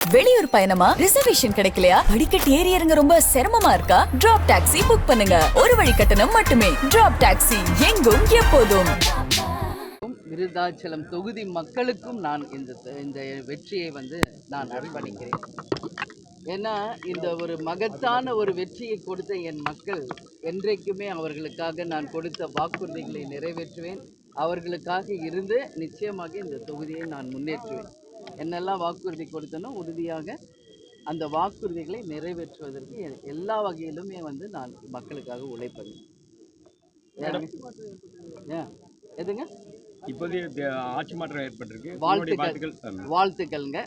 வெளியூர் பயணமா ரிசர்வேஷன் கிடைக்கலையா படிக்கட்டு ஏறி இறங்க ரொம்ப சிரமமா இருக்கா டிராப் டாக்ஸி புக் பண்ணுங்க ஒரு வழி கட்டணம் மட்டுமே டிராப் டாக்ஸி எங்கும் எப்போதும் விருதாச்சலம் தொகுதி மக்களுக்கும் நான் இந்த வெற்றியை நான் அர்ப்பணிக்கிறேன். ஏன்னா இந்த ஒரு மகத்தான ஒரு வெற்றியை கொடுத்த என் மக்கள் என்றைக்குமே அவர்களுக்காக நான் கொடுத்த வாக்குறுதிகளை நிறைவேற்றுவேன். அவர்களுக்காக இருந்து நிச்சயமாக இந்த தொகுதியை நான் முன்னேற்றுவேன். என்னெல்லாம் வாக்குறுதி கொடுத்தனோ உறுதியாக அந்த வாக்குறுதிகளை நிறைவேற்றுவதற்கு எல்லா வகையிலுமே நான் மக்களுக்காக உழைப்பது. எதுங்க இப்போதைய ஆட்சி மாற்றம் ஏற்பட்டிருக்கு. வாழ்த்துக்கள்ங்க.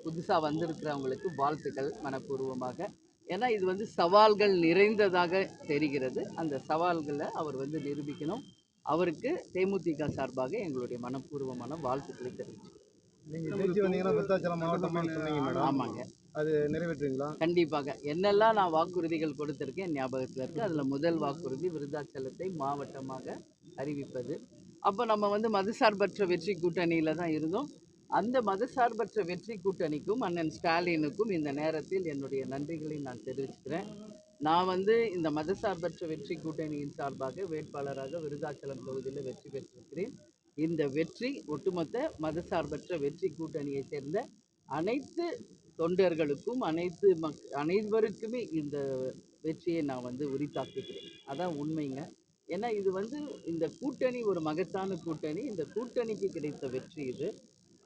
புதுசாக வந்திருக்கிறவங்களுக்கு வாழ்த்துக்கள் மனப்பூர்வமாக. ஏன்னா இது சவால்கள் நிறைந்ததாக தெரிகிறது. அந்த சவால்களை அவர் நிரூபிக்கணும். அவருக்கு தேமுதிக சார்பாக எங்களுடைய மனப்பூர்வமான வாழ்த்துக்களை தெரிவிச்சு. ஆமாங்க, அது நிறைவேற்றுங்களா? கண்டிப்பாக. என்னெல்லாம் நான் வாக்குறுதிகள் கொடுத்திருக்கேன் ஞாபகத்தில் இருக்கு. அதில் முதல் வாக்குறுதி விருதாச்சலத்தை மாவட்டமாக அறிவிப்பது. அப்போ நம்ம மதசார்பற்ற வெற்றி கூட்டணியில் தான் இருந்தோம். அந்த மதசார்பற்ற வெற்றி கூட்டணிக்கும் அண்ணன் ஸ்டாலினுக்கும் இந்த நேரத்தில் என்னுடைய நன்றிகளை நான் தெரிவிக்கிறேன். நான் இந்த மதசார்பற்ற வெற்றி கூட்டணியின் சார்பாக வேட்பாளராக விருதாச்சலம் தொகுதியில் வெற்றி பெற்றிருக்கிறேன். இந்த வெற்றி ஒட்டுமொத்த மதசார்பற்ற வெற்றி கூட்டணியை சேர்ந்த அனைத்து தொண்டர்களுக்கும் அனைவருக்குமே இந்த வெற்றியை நான் உரித்தாக்குகிறேன். அதான் உண்மைங்க. ஏன்னா இது இந்த கூட்டணி ஒரு மகத்தான கூட்டணி. இந்த கூட்டணிக்கு கிடைத்த வெற்றி இது.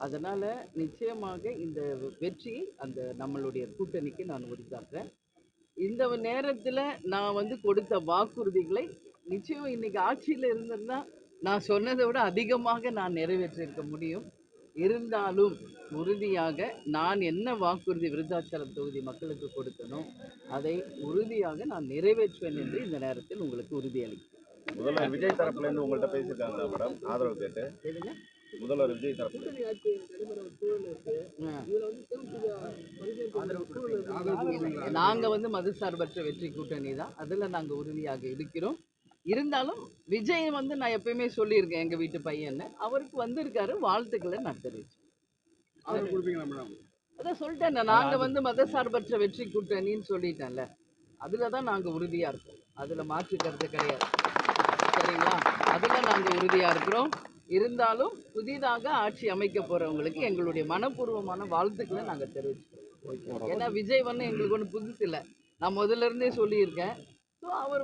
அதனால் நிச்சயமாக இந்த வெற்றியை அந்த நம்மளுடைய கூட்டணிக்கு நான் உரித்தாக்குறேன். இந்த நேரத்தில் நான் கொடுத்த வாக்குறுதிகளை நிச்சயம் இன்னைக்கு ஆட்சியில் இருந்திருந்தா நான் சொன்னதை விட அதிகமாக நான் நிறைவேற்றிருக்க முடியும். இருந்தாலும் உறுதியாக நான் என்ன வாக்குறுதி விருதாச்சலம் தொகுதி மக்களுக்கு கொடுத்தனோ அதை உறுதியாக நான் நிறைவேற்றுவேன் என்று இந்த நேரத்தில் உங்களுக்கு உறுதியளிக்கிறேன். முதல்வர் விஜய் தரப்புல இருந்து உங்கள்கிட்ட பேசியிருக்காங்க மேடம், ஆதரவு கேட்டு. முதல்வர் விஜய் தரப்பு நாங்கள் மதசார்பற்ற வெற்றி கூட்டணி தான். அதில் நாங்கள் உறுதியாக இருக்கிறோம். இருந்தாலும் விஜய் நான் எப்பயுமே சொல்லியிருக்கேன் எங்கள் வீட்டு பையன்னு. அவருக்கு வந்திருக்காரு, வாழ்த்துக்களை நான் தெரிவிச்சேன். அதான் சொல்லிட்டேன், நாங்கள் மதசார்பற்ற வெற்றி கூட்டணின்னு சொல்லிட்டேன்ல. அதில் தான் நாங்கள் உறுதியாக இருக்கோம். அதில் மாற்று கருத்து கிடையாது. சரிங்களா? அதில் நாங்கள் உறுதியாக இருக்கிறோம். இருந்தாலும் புதிதாக ஆட்சி அமைக்க போகிறவங்களுக்கு எங்களுடைய மனப்பூர்வமான வாழ்த்துக்களை நாங்கள் தெரிவிச்சுக்கிறோம். ஏன்னா விஜய் எங்களுக்கு ஒன்றும் புதுசு இல்லை. நான் முதல்ல இருந்தே சொல்லியிருக்கேன். ஸோ அவர்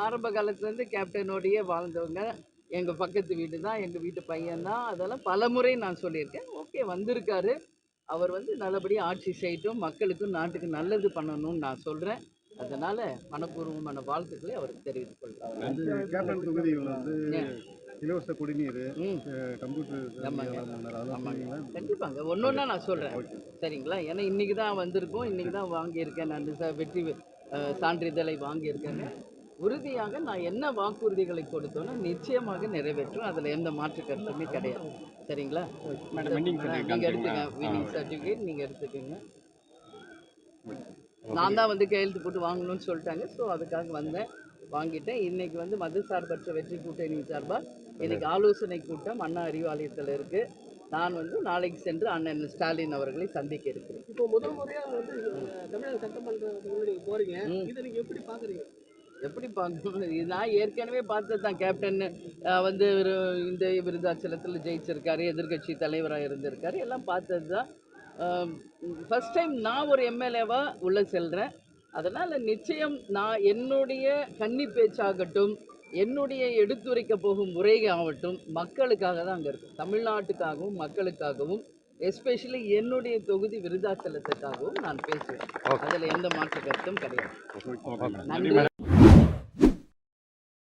ஆரம்ப காலத்துலேருந்து கேப்டனோடையே வாழ்ந்தவங்க. எங்கள் பக்கத்து வீடு தான், எங்கள் வீட்டு பையன்தான். அதெல்லாம் பல முறை நான் சொல்லியிருக்கேன். ஓகே, வந்திருக்காரு. அவர் நல்லபடியாக ஆட்சி செய்யட்டும், மக்களுக்கும் நாட்டுக்கு நல்லது பண்ணணும்னு நான் சொல்கிறேன். அதனால் மனப்பூர்வமான வாழ்த்துக்களை அவருக்கு தெரிவித்துக் கொள்கிறார். கேப்டன் தொகுதியில் இலவச குடிநீர், கம்ப்யூட்டர். கண்டிப்பாங்க, ஒன்றா நான் சொல்கிறேன். சரிங்களா? ஏன்னா இன்றைக்கி தான் வந்திருக்கோம், இன்றைக்கி தான் வாங்கியிருக்கேன். நான் வெற்றி சான்றிதழை வாங்கியிருக்கேங்க. உறுதியாக நான் என்ன வாக்குறுதிகளை கொடுத்தோன்னா நிச்சயமாக நிறைவேற்றும். அதில் எந்த மாற்று கருத்துமே கிடையாது. சரிங்களா? நீங்கள் எடுத்துங்க, வினிங் சர்டிஃபிகேட் நீங்கள் எடுத்துக்கோங்க. நான் தான் கையெழுத்து போட்டு வாங்கணும்னு சொல்லிட்டாங்க. ஸோ அதுக்காக வந்தேன், வாங்கிட்டேன். இன்றைக்கி மதசார்பற்ற வெற்றி கூட்டணி சார்பாக இன்றைக்கி ஆலோசனை கூட்டம் அண்ணா அறிவாலயத்தில் இருக்குது. நான் நாளைக்கு சென்று அண்ணன் ஸ்டாலின் அவர்களை சந்திக்க இருக்கிறேன். இப்போ முதல் முறையாக தமிழக சட்டமன்றத்துக்கு போறீங்க, இதை நீங்கள் எப்படி பார்க்குறீங்க? எப்படி பார்க்கணும்? நான் ஏற்கனவே பார்த்தது தான். கேப்டன் இந்த விருதாச்சலத்தில் ஜெயிச்சிருக்காரு, எதிர்கட்சி தலைவராக இருந்திருக்காரு, எல்லாம் பார்த்தது தான். ஃபஸ்ட் டைம் நான் ஒரு எம்எல்ஏவாக உள்ளே செல்கிறேன். அதனால் நிச்சயம் நான் என்னுடைய கன்னி பேச்சாகட்டும், என்னுடைய எடுத்துரைக்க போகும் உரையாகட்டும் மக்களுக்காக தான் அங்கே இருக்கும். தமிழ்நாட்டுக்காகவும் மக்களுக்காகவும், எஸ்பெஷலி என்னுடைய தொகுதி விருதாச்சலத்துக்காகவும் நான் பேசுவேன். அதில் எந்த மாற்று கருத்தும் கிடையாது. நன்றி.